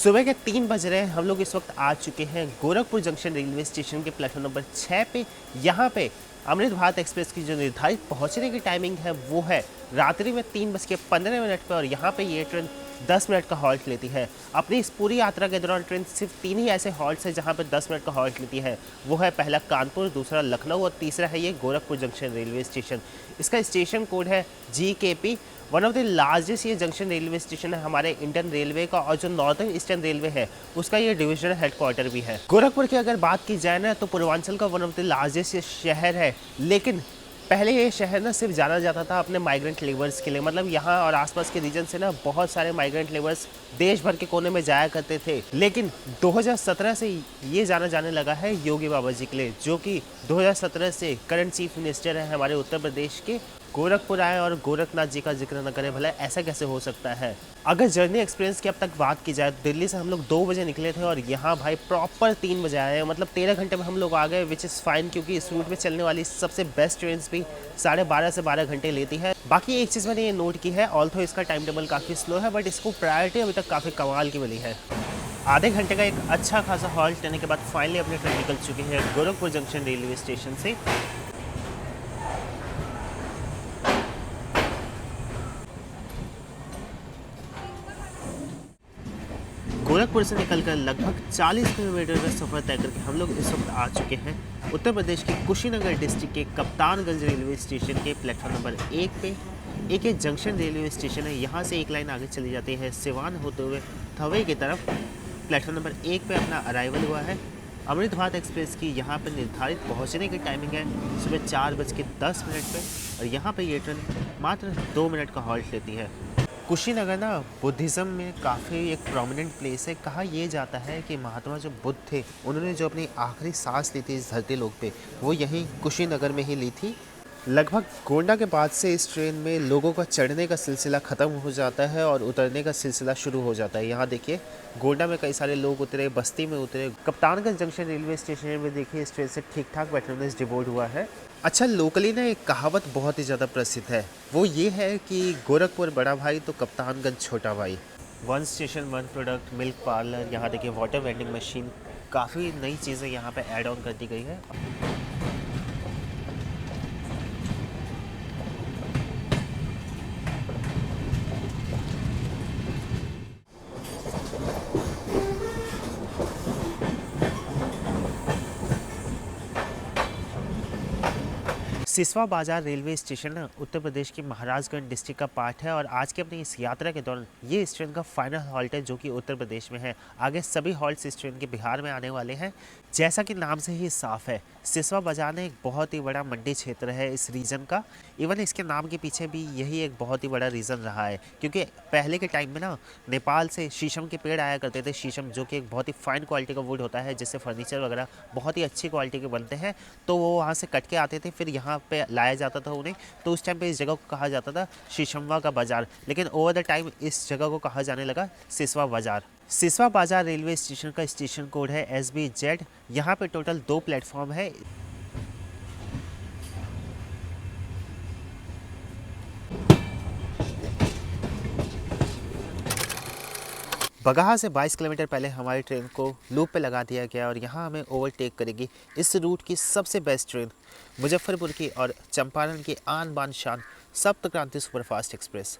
सुबह के 3 बज रहे हैं। हम लोग इस वक्त आ चुके हैं गोरखपुर जंक्शन रेलवे स्टेशन के प्लेटफॉर्म नंबर 6 पे। यहाँ पे अमृत भारत एक्सप्रेस की जो निर्धारित पहुँचने की टाइमिंग है वो है रात्रि में 3:15 पे और यहाँ पे ये ट्रेन 10 मिनट का हॉल्ट लेती है। अपनी इस पूरी यात्रा के दौरान ट्रेन सिर्फ 3 ही ऐसे हॉल्ट्स हैं जहाँ पर 10 मिनट का हॉल्ट लेती है। वो है पहला कानपुर, दूसरा लखनऊ और तीसरा है ये गोरखपुर जंक्शन रेलवे स्टेशन। इसका स्टेशन कोड है GKP। One of the largest ये जंक्शन रेलवे स्टेशन है हमारे इंडियन रेलवे का, और जो नॉर्दर्न ईस्टर्न रेलवे है उसका ये डिविजनल हेडक्वार्टर भी है। गोरखपुर की अगर बात की जाए ना तो पूर्वांचल का वन ऑफ द लार्जेस्ट शहर है, लेकिन पहले ये शहर ना सिर्फ जाना जाता था अपने माइग्रेंट लेबर्स के लिए। मतलब यहाँ और आसपास के रीजन से ना बहुत सारे माइग्रेंट लेबर्स देश भर के कोने में जाया करते थे, लेकिन 2017 से ये जाना जाने लगा है योगी बाबा जी के लिए, जो कि 2017 से करंट चीफ मिनिस्टर है हमारे उत्तर प्रदेश के। गोरखपुर आए और गोरखनाथ जी का जिक्र न करें, भला ऐसा कैसे हो सकता है। अगर जर्नी एक्सपीरियंस की अब तक बात की जाए तो दिल्ली से हम लोग 2 बजे निकले थे और यहाँ भाई प्रॉपर 3 बजे आए हैं। मतलब 13 घंटे में हम लोग आ गए, विच इज़ फाइन, क्योंकि इस रूट में चलने वाली सबसे बेस्ट ट्रेन भी 12.5 से 12 घंटे लेती है। बाकी एक चीज़ मैंने ये नोट की है, ऑल्थो इसका टाइम टेबल काफ़ी स्लो है, बट इसको प्रायोरिटी अभी तक काफ़ी कमाल की मिली है। आधे घंटे का एक अच्छा खासा हॉल्ट लेने के बाद फाइनली अपनी ट्रेन निकल चुकी है गोरखपुर जंक्शन रेलवे स्टेशन से। गोरखपुर से निकलकर लगभग 40 किलोमीटर का सफ़र तय करके हम लोग इस वक्त आ चुके हैं उत्तर प्रदेश के कुशीनगर डिस्ट्रिक्ट के कप्तानगंज रेलवे स्टेशन के प्लेटफॉर्म नंबर 1 पे। एक ये जंक्शन रेलवे स्टेशन है, यहाँ से एक लाइन आगे चली जाती है सिवान होते हुए थवे की तरफ। प्लेटफॉर्म नंबर 1 पे अपना अराइवल हुआ है। अमृत भारत एक्सप्रेस की यहाँ पर निर्धारित पहुँचने की टाइमिंग है सुबह 4:10 पे, और यहाँ पर ये ट्रेन मात्र 2 मिनट का हॉल्ट लेती है। कुशीनगर ना बुद्धिज़्म में काफ़ी एक प्रोमिनेंट प्लेस है। कहा यह जाता है कि महात्मा जो बुद्ध थे उन्होंने जो अपनी आखिरी सांस ली थी इस धरती लोक पे, वो यहीं कुशीनगर में ही ली थी। लगभग गोंडा के बाद से इस ट्रेन में लोगों का चढ़ने का सिलसिला ख़त्म हो जाता है और उतरने का सिलसिला शुरू हो जाता है। यहाँ देखिए गोंडा में कई सारे लोग उतरे, बस्ती में उतरे। कप्तानगंज जंक्शन रेलवे स्टेशन में देखिए इस ट्रेन से ठीक ठाक मेंटेनेंस डिबोर्ड हुआ है। अच्छा, लोकली ना एक कहावत बहुत ही ज़्यादा प्रसिद्ध है, वो ये है कि गोरखपुर बड़ा भाई तो कप्तानगंज छोटा भाई। One station one product, milk parlour, यहाँ देखिए वाटर वेंडिंग मशीन, काफ़ी नई चीज़ें यहाँ पे ऐड ऑन कर दी गई है। सिसवा बाजार रेलवे स्टेशन ना उत्तर प्रदेश के महाराजगंज डिस्ट्रिक्ट का पार्ट है, और आज की अपनी इस यात्रा के दौरान ये इस ट्रेन का फाइनल हॉल्ट है जो कि उत्तर प्रदेश में है। आगे सभी हॉल्ट्स इस ट्रेन के बिहार में आने वाले हैं। जैसा कि नाम से ही साफ है, सिसवा बाजार एक बहुत ही बड़ा मंडी क्षेत्र है इस रीजन का। इवन इसके नाम के पीछे भी यही एक बहुत ही बड़ा रीज़न रहा है, क्योंकि पहले के टाइम में ना नेपाल से शीशम के पेड़ आया करते थे। शीशम जो कि एक बहुत ही फाइन क्वालिटी का वुड होता है, जिससे फर्नीचर वगैरह बहुत ही अच्छी क्वालिटी के बनते हैं। तो वो वहाँ से कट के आते थे, फिर यहाँ पे लाया जाता था उन्हें। तो उस टाइम पे इस जगह को कहा जाता था शीशमवा का बाज़ार, लेकिन ओवर द टाइम इस जगह को कहा जाने लगा सिसवा बाज़ार। सिसवा बाज़ार रेलवे स्टेशन का स्टेशन कोड है SBZ। यहाँ पे टोटल 2 प्लेटफॉर्म है। बगहा से 22 किलोमीटर पहले हमारी ट्रेन को लूप पे लगा दिया गया और यहाँ हमें ओवरटेक करेगी इस रूट की सबसे बेस्ट ट्रेन, मुजफ्फरपुर की और चंपारण की आन बान शान सप्त क्रांति सुपरफास्ट एक्सप्रेस।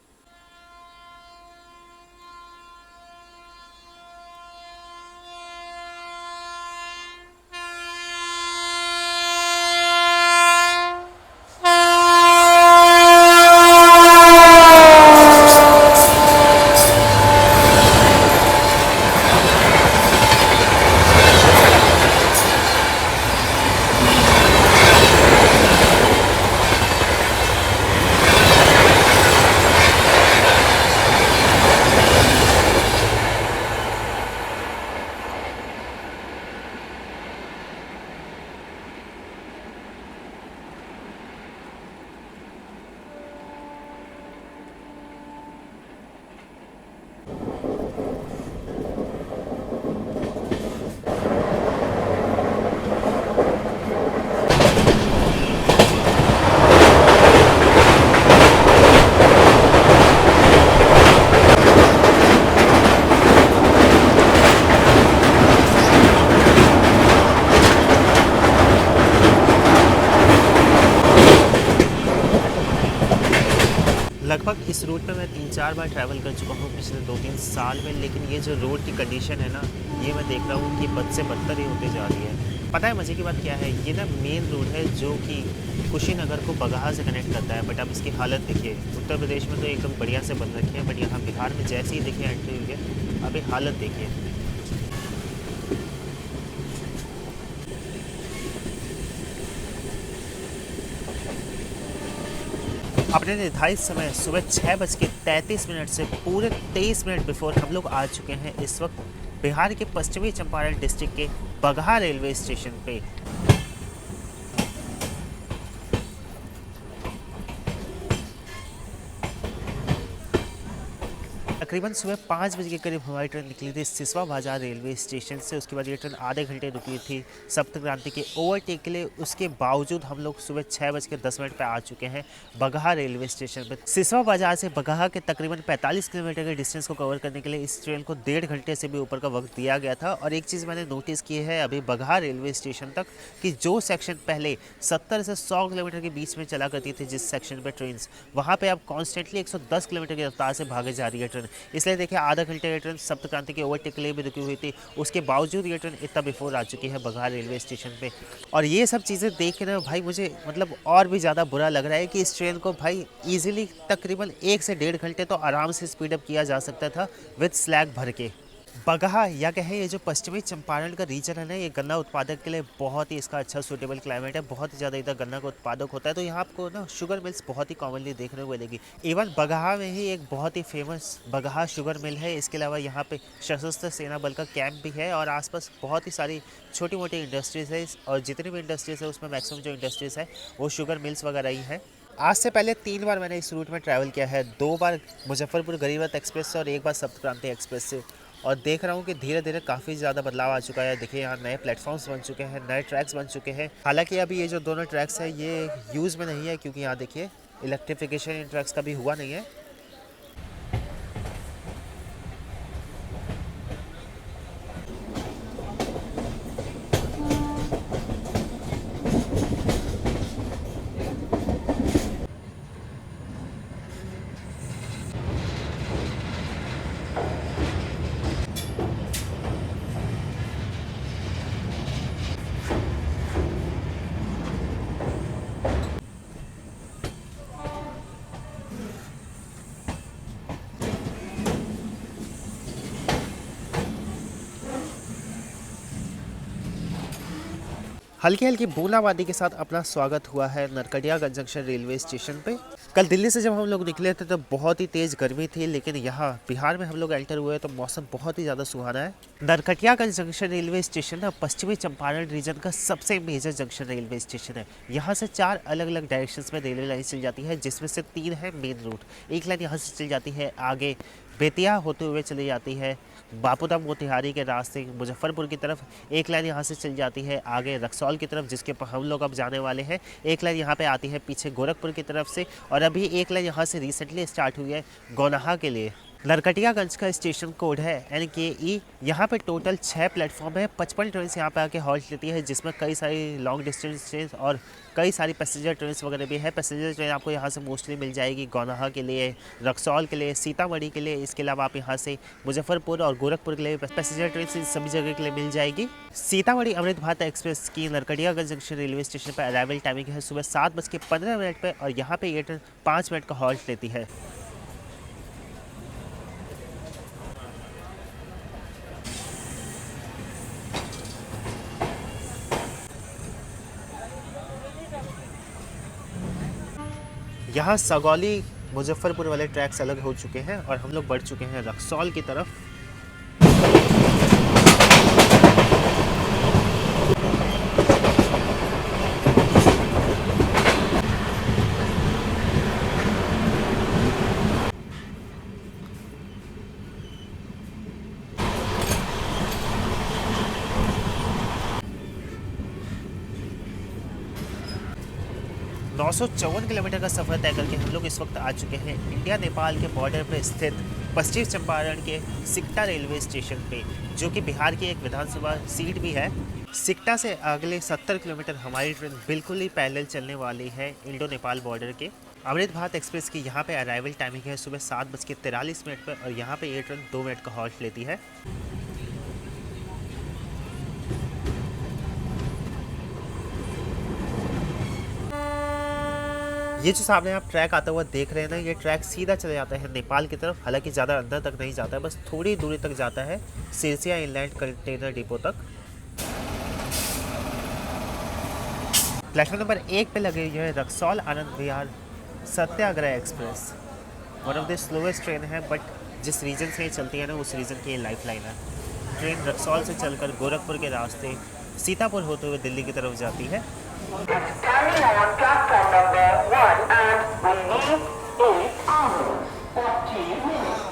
लगभग इस रूट पे मैं 3-4 बार ट्रैवल कर चुका हूँ पिछले 2-3 साल में, लेकिन ये जो रोड की कंडीशन है ना, ये मैं देख रहा हूँ कि बद से बदतर ही होते जा रही है। पता है मज़े की बात क्या है, ये ना मेन रोड है जो कि कुशीनगर को बगहा से कनेक्ट करता है, बट अब इसकी हालत देखिए। उत्तर प्रदेश में तो एकदम बढ़िया से बन रखी है, बट यहाँ बिहार में जैसे ही देखिए एंट्री हुई है, अभी हालत देखिए। अपने निर्धारित समय सुबह 6:33 से पूरे 23 मिनट बिफोर हम लोग आ चुके हैं इस वक्त बिहार के पश्चिमी चंपारण डिस्ट्रिक्ट के बगहा रेलवे स्टेशन पे। तकरीबन सुबह 5 बजे के करीब हमारी ट्रेन निकली थी सिसवा बाजार रेलवे स्टेशन से। उसके बाद ये ट्रेन आधे घंटे रुकी थी सप्त क्रांति के ओवरटेक के लिए। उसके बावजूद हम लोग सुबह 6:10 पे आ चुके हैं बगहा रेलवे स्टेशन पे। सिसवा बाजार से बगहा के तकरीबन 45 किलोमीटर के डिस्टेंस को कवर करने के लिए इस ट्रेन को 1.5 घंटे से भी ऊपर का वक्त दिया गया था। और एक चीज़ मैंने नोटिस की है अभी बगहा रेलवे स्टेशन तक कि जो सेक्शन पहले 70 से 100 किलोमीटर के बीच में चला करती थी जिस सेक्शन पे ट्रेन, वहाँ पे अब कॉन्स्टेंटली 110 किलोमीटर की रफ्तार से भागे जा रही है ट्रेन। इसलिए देखिए आधा घंटे ये ट्रेन सप्त क्रांति के ओवरटेक के लिए भी रुकी हुई थी, उसके बावजूद ये ट्रेन इतना बिफोर आ चुकी है बगहा रेलवे स्टेशन पे। और ये सब चीज़ें देख के ना भाई मुझे मतलब और भी ज़्यादा बुरा लग रहा है कि इस ट्रेन को भाई इजीली तकरीबन 1 से 1.5 घंटे तो आराम से स्पीड अप किया जा सकता था विद स्लैग भर के। बगहा या कहें ये जो पश्चिमी चंपारण का रीजन है ना, ये गन्ना उत्पादक के लिए बहुत ही इसका अच्छा सूटेबल क्लाइमेट है। बहुत ही ज़्यादा इधर गन्ना का उत्पादक होता है, तो यहाँ आपको ना शुगर मिल्स बहुत ही कॉमनली देखने को मिलेगी। इवन बगहा में ही एक बहुत ही फेमस बगहा शुगर मिल है। इसके अलावा यहाँ पे सशस्त्र सेना बल का कैंप भी है और आसपास बहुत ही सारी छोटी मोटी इंडस्ट्रीज़ है। और जितनी भी इंडस्ट्रीज़ है उसमें मैक्सिमम जो इंडस्ट्रीज़ है वो शुगर मिल्स वगैरह ही है। आज से पहले 3 बार मैंने इस रूट में ट्रैवल किया है, 2 बार मुजफ्फरपुर गरीब रथ एक्सप्रेस से और 1 बार सप्त क्रांति एक्सप्रेस से। और देख रहा हूँ कि धीरे धीरे काफ़ी ज़्यादा बदलाव आ चुका है। देखिए यहाँ नए प्लेटफॉर्म्स बन चुके हैं, नए ट्रैक्स बन चुके हैं। हालांकि अभी ये जो दोनों ट्रैक्स है ये यूज़ में नहीं है क्योंकि यहाँ देखिए इलेक्ट्रिफिकेशन इन ट्रैक्स का भी हुआ नहीं है। हल्की हल्की बूंदाबांदी के साथ अपना स्वागत हुआ है नरकटियागंज जंक्शन रेलवे स्टेशन पे। कल दिल्ली से जब हम लोग निकले थे तो बहुत ही तेज़ गर्मी थी, लेकिन यहाँ बिहार में हम लोग एंटर हुए तो मौसम बहुत ही ज़्यादा सुहाना है। नरकटियागंज जंक्शन रेलवे स्टेशन ना पश्चिमी चंपारण रीजन का सबसे मेजर जंक्शन रेलवे स्टेशन है। यहाँ से 4 अलग अलग डायरेक्शंस में रेलवे लाइन चल जाती है, जिसमें से 3 है मेन रूट। एक लाइन यहाँ से चल जाती है आगे बेतिया होते हुए चली जाती है बापूधाम मोतिहारी के रास्ते मुजफ्फरपुर की तरफ। एक लाइन यहाँ से चल जाती है आगे रक्सौल की तरफ, जिसके पर हम लोग अब जाने वाले हैं। एक लाइन यहाँ पे आती है पीछे गोरखपुर की तरफ से, और अभी एक लाइन यहाँ से रिसेंटली स्टार्ट हुई है गौनाहा के लिए। नरकटियागंज का स्टेशन कोड है NKE। यहाँ पे टोटल 6 प्लेटफॉर्म है। 55 ट्रेन यहाँ पे आके हॉल्ट लेती है, जिसमें कई सारी लॉन्ग डिस्टेंस ट्रेन और कई सारी पैसेंजर ट्रेन वगैरह भी है। पैसेंजर ट्रेन आपको यहाँ से मोस्टली मिल जाएगी गौनाहा के लिए, रक्सौल के लिए, सीतामढ़ी के लिए। इसके अलावा आप यहाँ से मुजफ्फरपुर और गोरखपुर के लिए पैसेंजर ट्रेन सभी जगह के लिए मिल जाएगी। सीतामढ़ी अमृत भारत एक्सप्रेस की नरकटियागंज जंक्शन रेलवे स्टेशन पर अराइवल टाइमिंग है सुबह 7:15 पर, और यहाँ पे ये ट्रेन 5 मिनट का हॉल्ट लेती है। यहाँ सगौली मुजफ्फरपुर वाले ट्रैक्स अलग हो चुके हैं और हम लोग बढ़ चुके हैं रक्सौल की तरफ। 954 किलोमीटर का सफ़र तय करके हम लोग इस वक्त आ चुके हैं इंडिया नेपाल के बॉर्डर पर स्थित पश्चिम चंपारण के सिकटा रेलवे स्टेशन पे, जो कि बिहार की एक विधानसभा सीट भी है। सिकटा से अगले 70 किलोमीटर हमारी ट्रेन बिल्कुल ही पैरेलल चलने वाली है इंडो नेपाल बॉर्डर के। अमृत भारत एक्सप्रेस की यहाँ पे अराइवल टाइमिंग है सुबह 7:43 पर और यहाँ पे ये ट्रेन 2 मिनट का हॉल्ट लेती है। ये जो सामने आप ट्रैक आता हुआ देख रहे हैं ना, ये ट्रैक सीधा चले जाता है नेपाल की तरफ, हालांकि ज़्यादा अंदर तक नहीं जाता है, बस थोड़ी दूरी तक जाता है सिरसिया इनलैंड कंटेनर डिपो तक। प्लेटफॉर्म नंबर 1 पे लगी हुई है Raxaul Anand Vihar Satyagraha express. One of the slowest train है, बट जिस रीजन से ये चलती है ना, उस रीजन की ये लाइफ लाइन है। ट्रेन रक्सौल से चलकर गोरखपुर के रास्ते सीतापुर होते हुए दिल्ली की तरफ जाती है। Standing on platform number 1 and will leave 8 hours 40 minutes.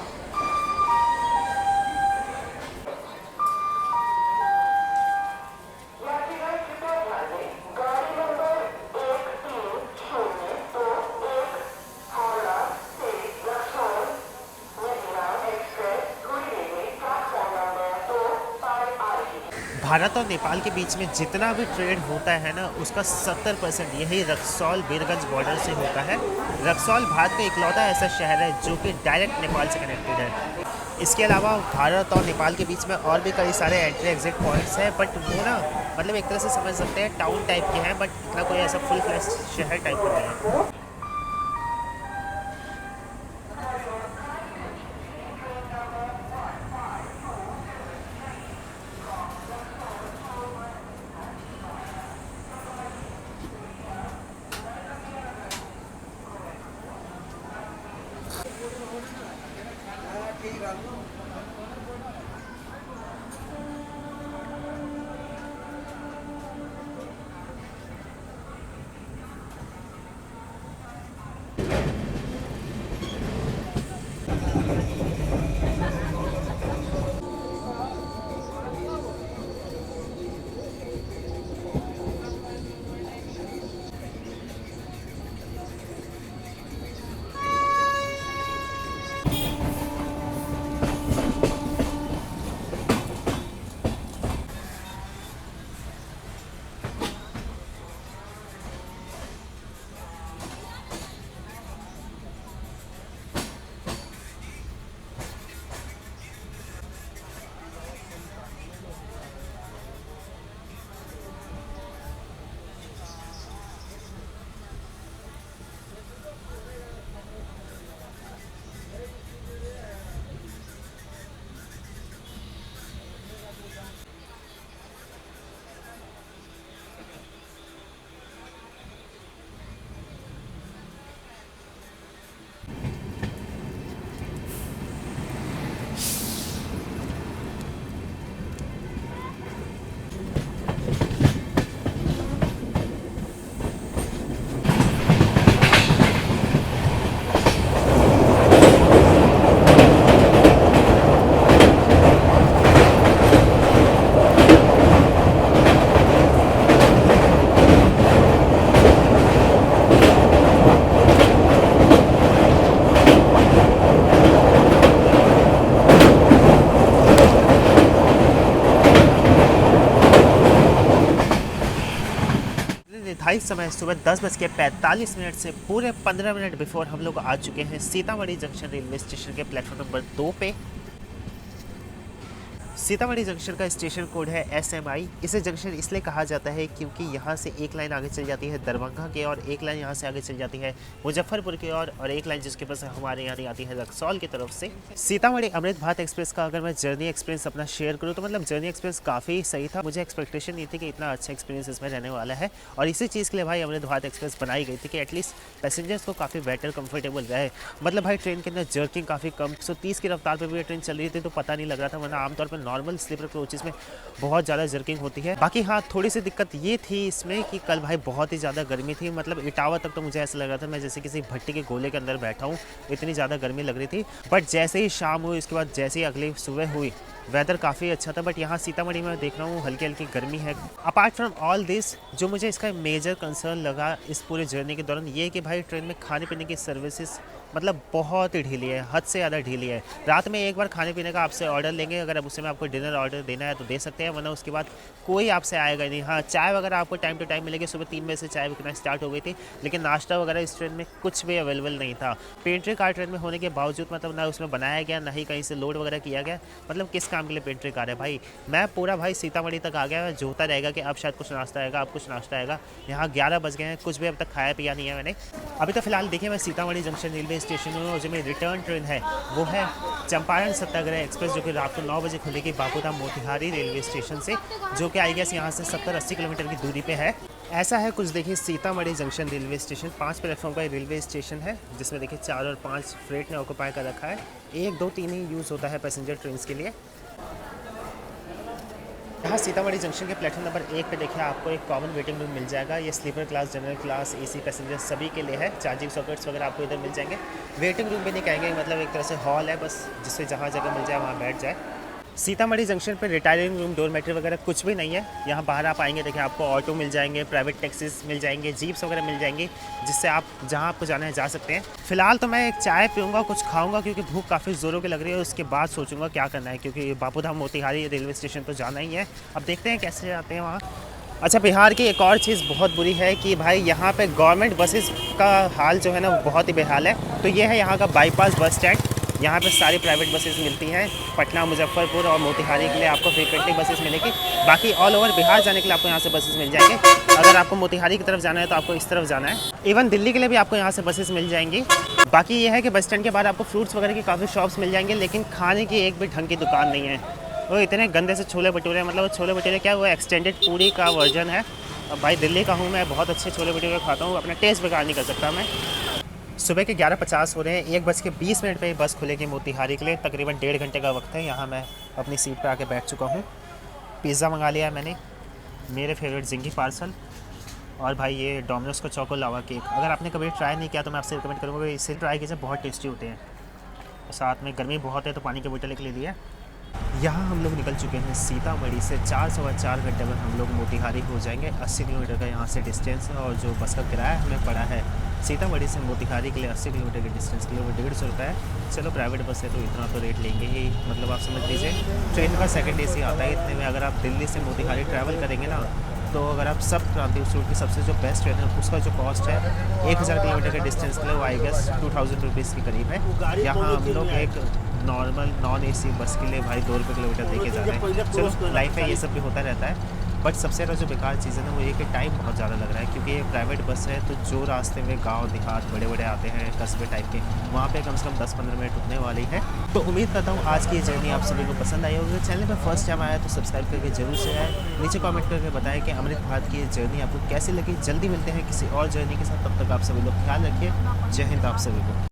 Bharat और नेपाल के बीच में जितना भी ट्रेड होता है ना, उसका 70% यही रक्सौल बीरगंज बॉर्डर से होता है। रक्सौल भारत का इकलौता ऐसा शहर है जो कि डायरेक्ट नेपाल से कनेक्टेड है। इसके अलावा भारत और नेपाल के बीच में और भी कई सारे एंट्री एग्जिट पॉइंट्स हैं, बट वो ना मतलब एक तरह से समझ सकते हैं टाउन टाइप के हैं, बट इतना कोई ऐसा फुल फ्लैश शहर टाइप का नहीं है। निर्धारित समय सुबह 10:45 से पूरे 15 मिनट बिफोर हम लोग आ चुके हैं सीतामढ़ी जंक्शन रेलवे स्टेशन के प्लेटफॉर्म नंबर 2 पे। सीतामढ़ी जंक्शन का स्टेशन कोड है SMI। इसे जंक्शन इसलिए कहा जाता है क्योंकि यहाँ से एक लाइन आगे चल जाती है दरभंगा के और एक लाइन यहाँ से आगे चल जाती है मुजफ्फरपुर की और एक लाइन जिसके पास हमारे यहाँ आती है रक्सौल की तरफ से। सीतामढ़ी अमृत भारत एक्सप्रेस का अगर मैं जर्नी एक्सपीरियंस अपना शेयर करूँ तो मतलब जर्नी एक्सपीरियंस काफ़ी सही था। मुझे एक्सपेक्टेशन नहीं थी कि इतना अच्छा एक्सपीरियंस इसमें रहने वाला है और इसी चीज़ के लिए भाई अमृत भारत एक्सप्रेस बनाई गई थी कि एटलीस्ट पैसेंजर्स को काफ़ी बेटर कंफर्टेबल रहे। मतलब भाई ट्रेन के अंदर जर्किंग काफ़ी कम 130 की रफ्तार पर भी ट्रेन चल रही थी तो पता नहीं लग रहा था, वरना आमतौर पर नॉर्मल स्लीपर कोचेस में बहुत ज़्यादा जर्किंग होती है। बाकी हाँ, थोड़ी सी दिक्कत ये थी इसमें कि कल भाई बहुत ही ज़्यादा गर्मी थी। मतलब इटावा तक तो मुझे ऐसा लग रहा था मैं जैसे किसी भट्टी के गोले के अंदर बैठा हूँ, इतनी ज़्यादा गर्मी लग रही थी। बट जैसे ही शाम हुई उसके बाद जैसे ही अगली सुबह हुई वेदर काफ़ी अच्छा था, बट यहाँ सीतामढ़ी में देख रहा हूँ हल्की हल्की गर्मी है। अपार्ट फ्रॉम ऑल दिस, जो मुझे इसका मेजर कंसर्न लगा इस पूरे जर्नी के दौरान, ये है कि भाई ट्रेन में खाने पीने की सर्विसेज मतलब बहुत ही ढीली है, हद से ज़्यादा ढीली है। रात में एक बार खाने पीने का आपसे ऑर्डर लेंगे, अगर अब उसमें आपको डिनर ऑर्डर देना है तो दे सकते हैं, वरना उसके बाद कोई आपसे आएगा नहीं। हाँ, चाय वगैरह आपको टाइम टू टाइम मिलेगी, सुबह 3 बजे से चाय बिकना स्टार्ट हो गई थी, लेकिन नाश्ता वगैरह इस ट्रेन में कुछ भी अवेलेबल नहीं था। पेंट्री कार ट्रेन में होने के बावजूद मतलब ना उसमें बनाया गया, ना ही कहीं से लोड वगैरह किया गया। मतलब किस काम के लिए पेंट्री कार है भाई। मैं पूरा भाई सीतामढ़ी तक आ गया, जो होता रहेगा कि अब शायद कुछ नाश्ता आएगा, अब कुछ नाश्ता आएगा। यहाँ 11 बज गए हैं, कुछ भी अब तक खाया पिया नहीं है मैंने अभी तो। फिलहाल देखिए मैं सीतामढ़ी जंक्शन रेलवे स्टेशन हूँ, और जो मेरी रिटर्न ट्रेन है वो है चंपारण सत्याग्रह एक्सप्रेस, जो कि रात को 9 बजे खुलेगी बापूधाम मोतिहारी रेलवे स्टेशन से, जो कि आई गेस यहाँ से 70-80 किलोमीटर की दूरी पे है। ऐसा है कुछ देखिए Sitamarhi junction railway station. 5 platform का रेलवे स्टेशन है, जिसमें देखिए 4 और 5 फ्रेट ने ऑक्यूपाई कर रखा है। 1, 2, 3 ही यूज़ होता है पैसेंजर ट्रेन के लिए। यहाँ सीतामढ़ी जंक्शन के प्लेटफॉर्म नंबर 1 पे देखिए आपको एक कॉमन वेटिंग रूम मिल जाएगा। ये sleeper class, general class, AC passenger सभी के लिए है। चार्जिंग सॉकेट्स वगैरह आपको इधर मिल जाएंगे। वेटिंग रूम भी नहीं कहेंगे, मतलब एक तरह से हॉल है बस, जिससे जहाँ जगह मिल जाए वहाँ बैठ जाए। सीतामढ़ी जंक्शन पे रिटायरिंग रूम, डोरमेट्री वगैरह कुछ भी नहीं है। यहाँ बाहर आप आएंगे देखिए आपको ऑटो मिल जाएंगे, प्राइवेट टैक्सीज मिल जाएंगे, जीप्स वगैरह मिल जाएंगी, जिससे आप जहाँ आपको जाना है जा सकते हैं। फिलहाल तो मैं एक चाय पीऊँगा, कुछ खाऊँगा, क्योंकि भूख काफ़ी ज़ोरों की लग रही है। उसके बाद सोचूंगा क्या करना है, क्योंकि बापूधाम मोतिहारी रेलवे स्टेशन तो जाना ही है। अब देखते हैं कैसे जाते हैं वहाँ। अच्छा, बिहार की एक और चीज़ बहुत बुरी है कि भाई यहाँ पे गवर्नमेंट बसेस का हाल जो है ना वो बहुत ही बेहाल है। तो ये है यहाँ का बाईपास बस स्टैंड। यहाँ पे सारी प्राइवेट बसेस मिलती हैं। पटना, मुजफ्फरपुर और मोतिहारी के लिए आपको फ्रीक्वेंटली बसेस मिलेगी। बाकी ऑल ओवर बिहार जाने के लिए आपको यहाँ से बसेस मिल जाएंगे। अगर आपको मोतिहारी की तरफ जाना है तो आपको इस तरफ जाना है। इवन दिल्ली के लिए भी आपको यहाँ से बसेस मिल जाएंगी। बाकी ये है कि बस स्टैंड के बाद आपको फ्रूट्स वगैरह की काफ़ी शॉप्स मिल जाएंगे, लेकिन खाने की एक भी ढंग की दुकान नहीं है। वो इतने गंदे से छोले भटूरे, मतलब छोले भटूरे क्या, वो एक्सटेंडेड पूरी का वर्जन है। अब भाई दिल्ली का हूँ मैं, बहुत अच्छे छोले भटूरे खाता हूँ, अपना टेस्ट बेकार नहीं कर सकता मैं। सुबह के 11:50 हो रहे हैं, 1:20 पे बस खुलेगी मोतिहारी के लिए। तकरीबन 1.5 घंटे का वक्त है। यहाँ मैं अपनी सीट पे आके बैठ चुका हूँ। पिज़्ज़ा मंगा लिया है मैंने, मेरे फेवरेट जिंगी पार्सल, और भाई ये डोमिनोज का चोको लावा केक। अगर आपने कभी ट्राई नहीं किया तो मैं आपसे रिकमेंड करूँगा कि इसे ट्राई कीजिए, बहुत टेस्टी होते हैं। साथ में गर्मी बहुत है तो पानी की बोतल के लिए दिया। यहाँ हम लोग निकल चुके हैं सीतामढ़ी से। 4-4.25 घंटे में हम लोग मोतिहारी हो जाएंगे। 80 किलोमीटर का यहाँ से डिस्टेंस है, और जो बस का किराया हमें पड़ा है सीतामढ़ी से मोतिहारी के लिए 80 किलोमीटर के डिस्टेंस के लिए वो 150 रुपये है। चलो प्राइवेट बस है तो इतना तो रेट लेंगे ही, मतलब आप समझ लीजिए ट्रेन का सेकंड एसी आता है इतने में। अगर आप दिल्ली से मोतिहारी ट्रैवल करेंगे ना, तो अगर आप सब क्रांति उस रूट की सबसे जो बेस्ट ट्रेन है उसका जो कॉस्ट है 1000 किलोमीटर के डिस्टेंस के लिए, वो आई गेस 2000 रुपीज़ के करीब है। यहाँ हम लोग एक नॉर्मल नॉन एसी बस के लिए भाई 2 रुपये किलोमीटर दे के जा रहे हैं। चलो लाइफ है, ये सब भी होता रहता है। बट सबसे ज़्यादा जो बेकार चीज़ है ना वो ये कि टाइम बहुत ज़्यादा लग रहा है, क्योंकि ये प्राइवेट बस है। तो जो रास्ते में गांव देहात बड़े बड़े आते हैं, कस्बे टाइप के, वहाँ पे कम से कम 10-15 मिनट रुकने वाली है। तो उम्मीद करता हूँ आज की ये जर्नी आप सभी को पसंद आई होगी। चैनल पर फर्स्ट टाइम आया तो सब्सक्राइब करके जरूर से आए। नीचे कमेंट करके बताएं कि अमृत भारत की ये जर्नी आपको कैसी लगी। जल्दी मिलते हैं किसी और जर्नी के साथ, तब तक आप सभी लोग ख्याल रखिए। जय हिंद आप सभी को।